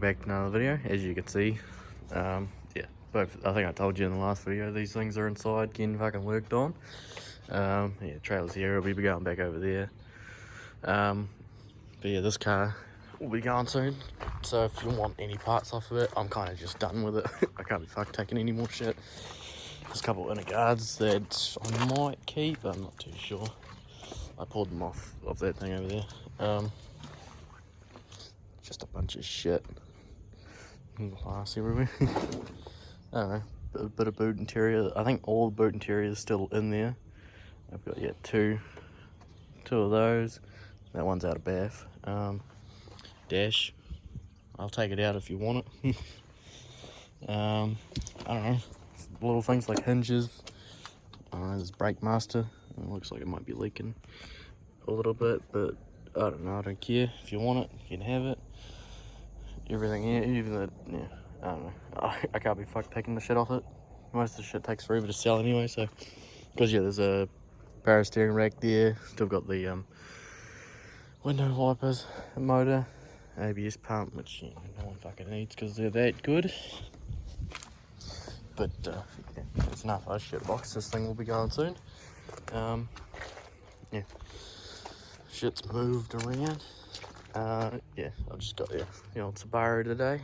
Back to another video. As you can see, yeah, both, I think I told you in the last video, these things are inside getting fucking worked on. Yeah, trailer's here, we'll be going back over there. But yeah, this car will be going soon, so if you want any parts off of it, I'm kind of just done with it. I can't be fucked taking any more shit. There's a couple of inner guards that I might keep, I'm not too sure. I pulled them off that thing over there. Just a bunch of shit. Glass everywhere. I don't know, a bit of boot interior. I think all the boot interior is still in there. I've got two of those. That one's out of bath. Dash, I'll take it out if you want it. I don't know, little things like hinges. There's brake master. It looks like it might be leaking a little bit, but I don't know, I don't care. If you want it, you can have it. Everything here, even the, yeah, I don't know. I can't be fucked taking the shit off it. Most of the shit takes forever to sell anyway, so. Because yeah, there's a power steering rack there. Still got the window wipers, motor, ABS pump, which no one fucking needs because they're that good. But yeah, it's enough of a shit box. This thing will be going soon. Yeah, shit's moved around. Yeah, I just got the old Subaru today,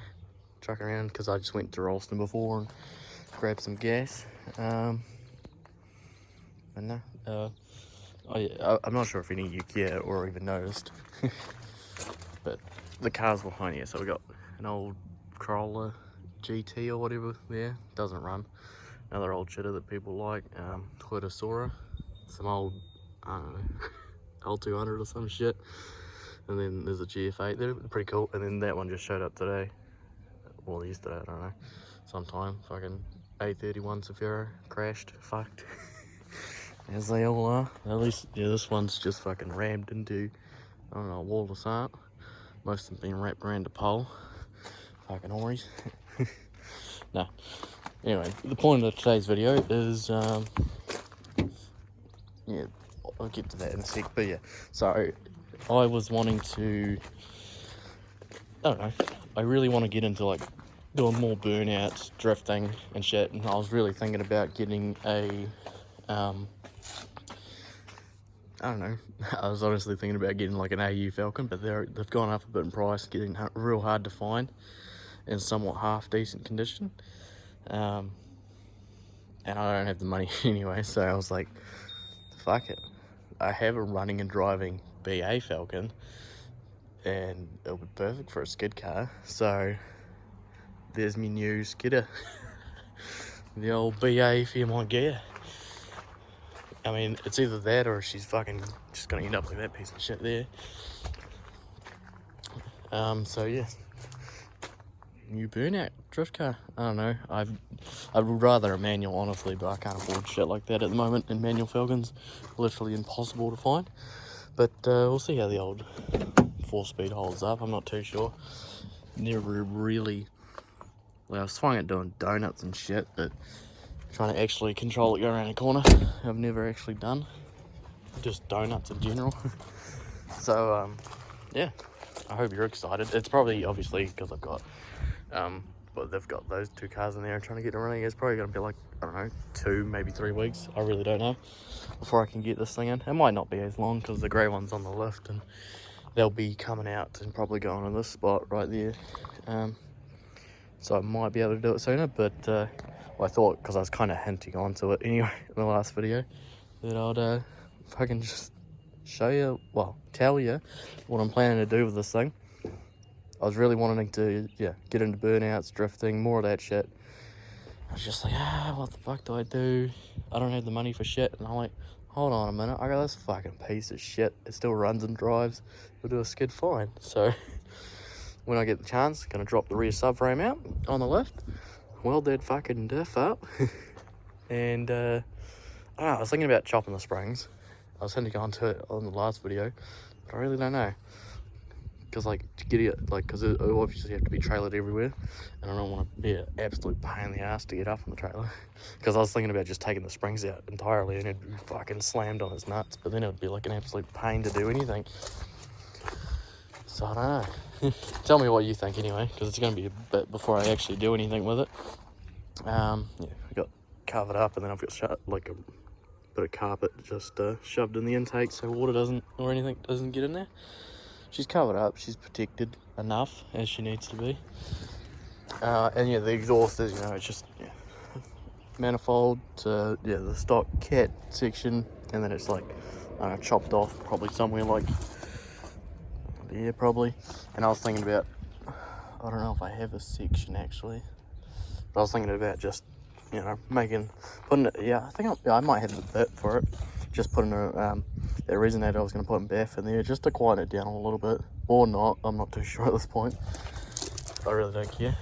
trucking around because I just went to Ralston before and grabbed some gas. And no, oh yeah, I'm not sure if any of you care or even noticed, but the car's behind here. So we got an old Corolla GT or whatever there, doesn't run. Another old shitter that people like, Toyota Sora, some old, I don't know, old 200 or some shit. And then there's a GF8, they're pretty cool. And then that one just showed up today, well yesterday, I don't know, sometime. Fucking A31 Safira, crashed, fucked, as they all are. At least, yeah, this one's just fucking rammed into, I don't know, a wall or something. Most of them being wrapped around a pole. Fucking Auries. No. Anyway, the point of today's video is, yeah, I'll get to that in a sec, but yeah, so I was wanting to, I don't know, I really want to get into like doing more burnouts, drifting and shit, and I was really thinking about getting a, I don't know, I was honestly thinking about getting like an AU Falcon, but they've gone up a bit in price, getting real hard to find in somewhat half decent condition. And I don't have the money anyway, so I was like, fuck it. I have a running and driving BA Falcon, and it'll be perfect for a skid car. So there's my new skidder, the old BA Fairmont Ghia. I mean, it's either that or she's fucking just gonna end up like that piece of shit there. So yeah, new burnout drift car. I don't know, I'd rather a manual honestly, but I can't afford shit like that at the moment, and manual Falcons literally impossible to find. But we'll see how the old 4-speed holds up. I'm not too sure. Never really, well, I was fine at doing donuts and shit, but trying to actually control it going around the corner, I've never actually done. Just donuts in general. So yeah, I hope you're excited. It's probably obviously because I've got but they've got those two cars in there and trying to get it running. It's probably gonna be like, I don't know, 2 maybe 3 weeks, I really don't know, before I can get this thing in. It might not be as long because the grey one's on the lift and they'll be coming out and probably going in this spot right there. So I might be able to do it sooner, but well, I thought, because I was kind of hinting onto it anyway in the last video, that I'd fucking just show you, well, tell you what I'm planning to do with this thing. I was really wanting to, yeah, get into burnouts, drifting, more of that shit. I was just like, what the fuck do I do? I don't have the money for shit. And I'm like, hold on a minute, I got this fucking piece of shit. It still runs and drives. We'll do a skid fine. So when I get the chance, gonna drop the rear subframe out on the left, weld that fucking diff up. And I don't know, I was thinking about chopping the springs. I was hinting onto it on the last video, but I really don't know. Because like, to get it, like, because it obviously have to be trailered everywhere, and I don't want to be an absolute pain in the ass to get up on the trailer. Because I was thinking about just taking the springs out entirely and it'd be fucking slammed on its nuts, but then it would be like an absolute pain to do anything. So I don't know. Tell me what you think anyway, because it's going to be a bit before I actually do anything with it. Yeah, I got covered up, and then I've got like a bit of carpet just shoved in the intake so water doesn't or anything doesn't get in there. She's covered up, she's protected enough as she needs to be. And yeah, the exhaust is, it's just manifold to the stock cat section, and then it's like chopped off probably somewhere like there probably. And I was thinking about, I don't know if I have a section actually, but I was thinking about just putting it, I might have the bit for it, just putting that resonator I was going to put in BA in there just to quiet it down a little bit, or not, I'm not too sure at this point. I really don't care.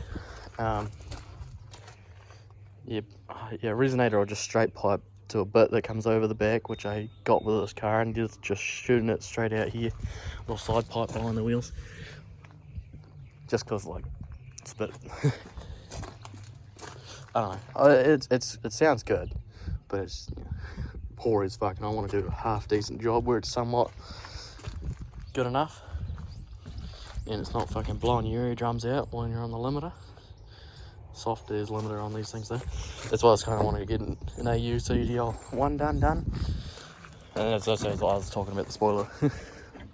Resonator or just straight pipe to a bit that comes over the back, which I got with this car, and just shooting it straight out here, little side pipe behind the wheels, just because like it's a bit I don't know, it sounds good, but it's poor as fuck, and I want to do a half decent job where it's somewhat good enough and it's not fucking blowing your eardrums out when you're on the limiter. Soft as limiter on these things though. That's why I was kind of wanting to get an AU CDL 1 done. And that's I was talking about the spoiler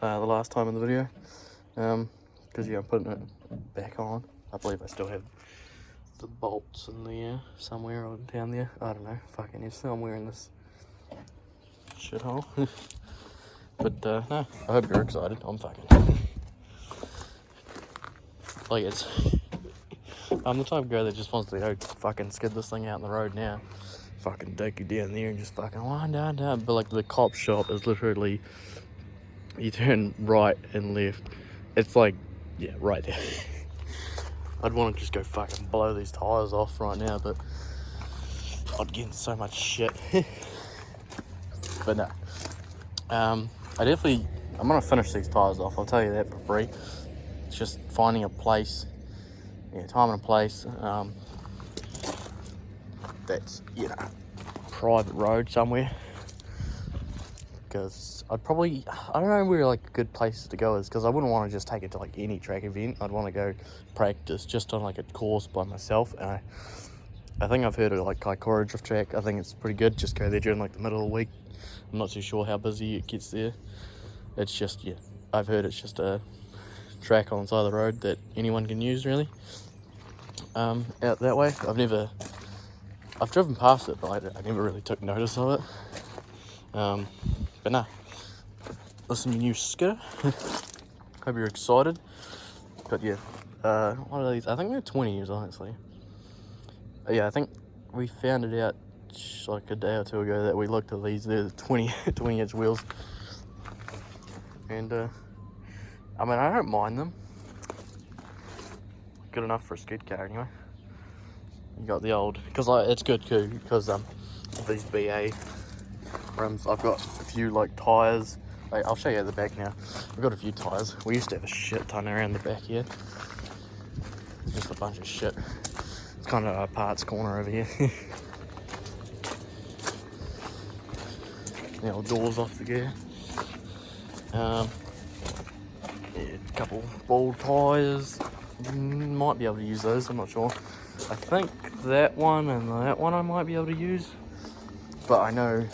the last time in the video. Because I'm putting it back on. I believe I still have the bolts in there somewhere or down there. I don't know. Fucking it's somewhere in this shithole. But no, I hope you're excited. I'm fucking like I'm the type of guy that just wants to go fucking skid this thing out in the road now. Fucking take you down there and just fucking wind down. But like the cop shop is literally, you turn right and left. It's like, yeah, right there. I'd want to just go fucking blow these tyres off right now, but I'd get in so much shit. But no. I'm gonna finish these tyres off, I'll tell you that for free. It's just finding a place, time and a place, that's, private road somewhere. Because I don't know where like a good place to go is, because I wouldn't want to just take it to like any track event. I'd want to go practice just on like a course by myself. And I think I've heard of like Kaikoura Drift Track. I think it's pretty good. Just go there during like the middle of the week. I'm not too sure how busy it gets there. It's just, I've heard it's just a track on the side of the road that anyone can use really. Out that way. I've driven past it, but I never really took notice of it. But nah, this is my new skidder. Hope you're excited. But yeah, what are these? I think they're 20 years honestly. Yeah, I think we found it out like a day or two ago that we looked at these. They're the 20 inch wheels. And I mean, I don't mind them. Good enough for a skid car anyway. You got the old, because it's good too, because these BA rims, I've got a few like tyres. Wait, I'll show you at the back now. I've got a few tyres. We used to have a shit ton around the back here. It's just a bunch of shit. It's kind of a parts corner over here. The old doors off the gear. A couple bald tyres. Might be able to use those, I'm not sure. I think that one and that one I might be able to use. But I know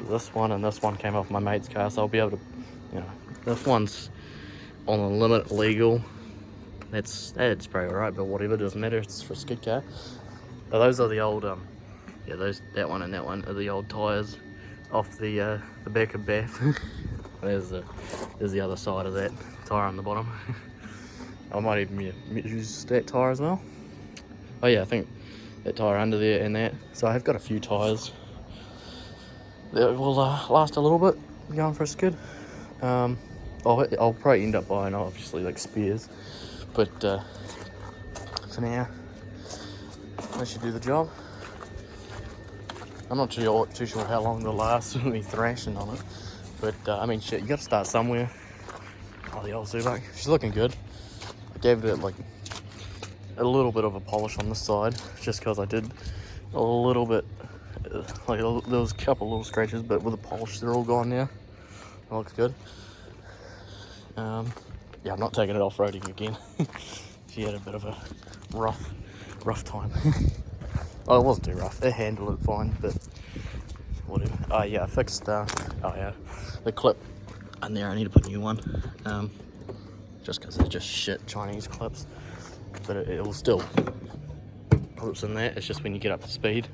this one and this one came off my mate's car, so I'll be able to, this one's on the limit legal. That's probably alright, but whatever, doesn't matter, it's for a skid car. But those are the old, that one and that one are the old tyres off the back of Bath. There's the other side of that tyre on the bottom. I might even use that tyre as well. Oh yeah, I think that tyre under there and that. So I've got a few tyres that will last a little bit going for a skid. I'll probably end up buying obviously like spares, but for now that should do the job. I'm not too sure how long they'll last with me thrashing on it, but I mean shit, you got to start somewhere. Oh, the old Zubak, she's looking good. I gave it like a little bit of a polish on this side, just because I did a little bit, like there was a couple little scratches, but with the polish they're all gone now. It looks good. Yeah, I'm not taking it off-roading again. She had a bit of a rough time. Well, it wasn't too rough. It handled it fine, but whatever. Oh yeah, I fixed oh yeah, the clip in there. I need to put a new one. Just because they're just shit Chinese clips, but it will still clips in there. It's just when you get up to speed,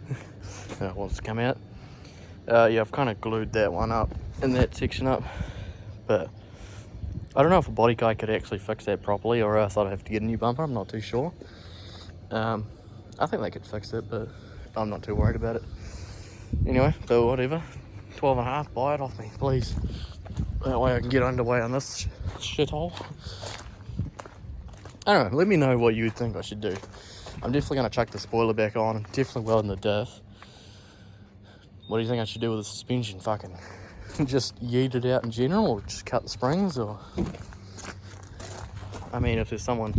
it wants to come out. Yeah, I've kind of glued that one up and that section up, but I don't know if a body guy could actually fix that properly, or else I'd have to get a new bumper. I'm not too sure. I think they could fix it, but I'm not too worried about it. Anyway, but whatever. 12.5, buy it off me, please. That way I can get underway on this shithole. I don't know, let me know what you think I should do. I'm definitely going to chuck the spoiler back on. I'm definitely welding the diff. What do you think I should do with the suspension? Fucking just yeet it out in general, or just cut the springs, or... I mean, if there's someone...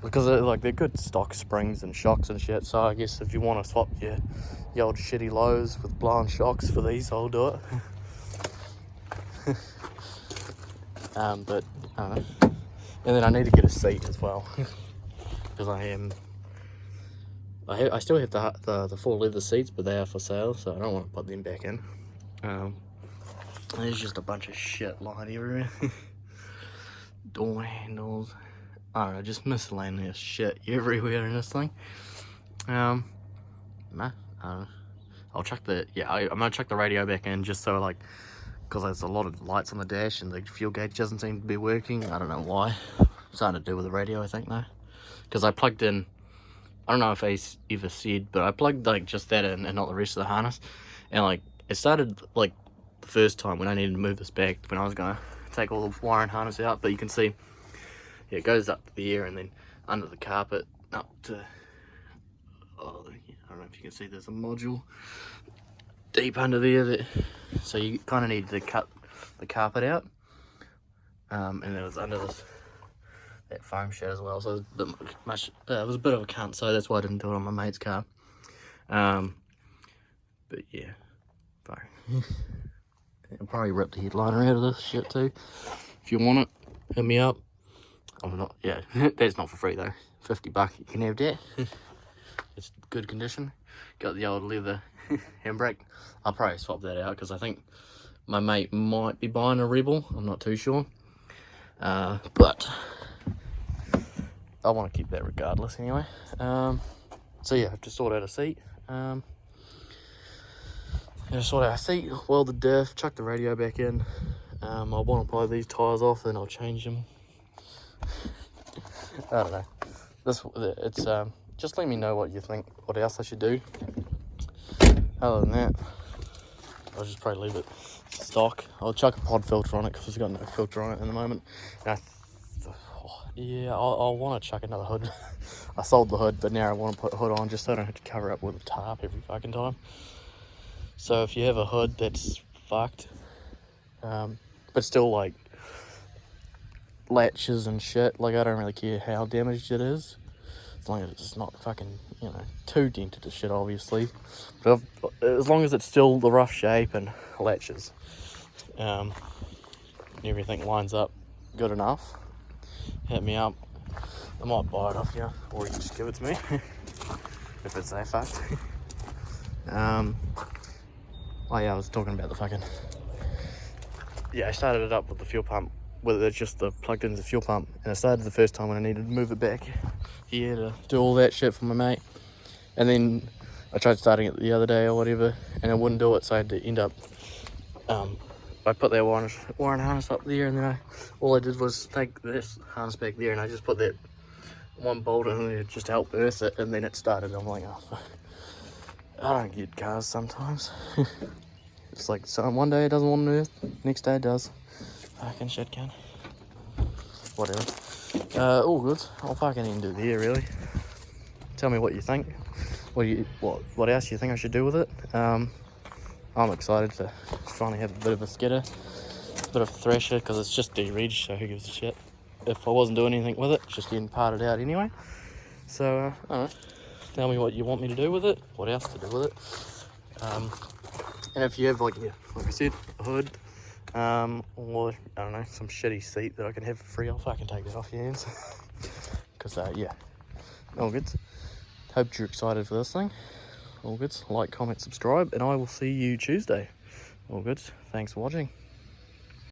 Because they're good stock springs and shocks and shit, so I guess if you want to swap your old shitty lows with blown shocks for these, I'll do it. But I don't know. And then I need to get a seat as well, because I still have the full leather seats, but they are for sale, so I don't want to put them back in. There's just a bunch of shit lying everywhere. Door handles. I don't know, just miscellaneous shit everywhere in this thing. Nah, I don't know. I'll chuck I'm gonna chuck the radio back in, just so like, because there's a lot of lights on the dash and the fuel gauge doesn't seem to be working. I don't know why. Something to do with the radio, I think, though. Because I plugged in, I don't know if I ever said, but I plugged like just that in and not the rest of the harness. And like, it started like the first time when I needed to move this back, when I was gonna take all the wire and harness out, but you can see, yeah, it goes up there and then under the carpet up to, oh, I don't know if you can see, there's a module deep under there, so you kind of need to cut the carpet out, and it was under that foam shed as well, so it was a bit of a cunt, so that's why I didn't do it on my mate's car. But yeah, fuck. I'll probably rip the headliner out of this shit too. If you want it, hit me up. I'm not, yeah, that's not for free though. $50, you can have that. It's good condition. Got the old leather handbrake. I'll probably swap that out because I think my mate might be buying a Rebel. I'm not too sure. But I want to keep that regardless anyway. So yeah, I have to sort out a seat. Weld the diff, chuck the radio back in. I want to buy these tyres off, then I'll change them. I don't know. It's just let me know what you think, what else I should do. Other than that, I'll just probably leave it stock. I'll chuck a pod filter on it because it's got no filter on it in the moment. And yeah, I'll want to chuck another hood. I sold the hood, but now I want to put a hood on just so I don't have to cover up with a tarp every fucking time. So if you have a hood that's fucked, but still like latches and shit, like I don't really care how damaged it is, as long as it's not fucking, you know, too dented to shit, obviously. But as long as it's still the rough shape and latches, everything lines up good enough, hit me up. I might buy it off you, or you can just give it to me if it's that fucked. Oh yeah, I was talking about the fucking, yeah, I started it up with the fuel pump, with it just plugged into the fuel pump, and I started the first time when I needed to move it back here to do all that shit for my mate, and then I tried starting it the other day or whatever, and it wouldn't do it, so I had to end up, I put that wire and harness up there, and then all I did was take this harness back there, and I just put that one bolt in there just to help earth it, and then it started. I'm like, oh fuck. I don't get cars sometimes. It's like, so one day it doesn't want an earth, next day it does. Fucking shit can. Whatever. All good. I'll fucking end it there, really. Tell me what you think. What else you think I should do with it? I'm excited to finally have a bit of a skidder, a bit of a thrasher, because it's just de-reg, so who gives a shit. If I wasn't doing anything with it, it's just getting parted out anyway. So, I don't know. Tell me what you want me to do with it, what else to do with it. And if you have, like I said, a hood, Or, I don't know, some shitty seat that I can have for free off. I can take that off your hands. Because, yeah, all good. Hope you're excited for this thing. All good. Like, comment, subscribe, and I will see you Tuesday. All good. Thanks for watching.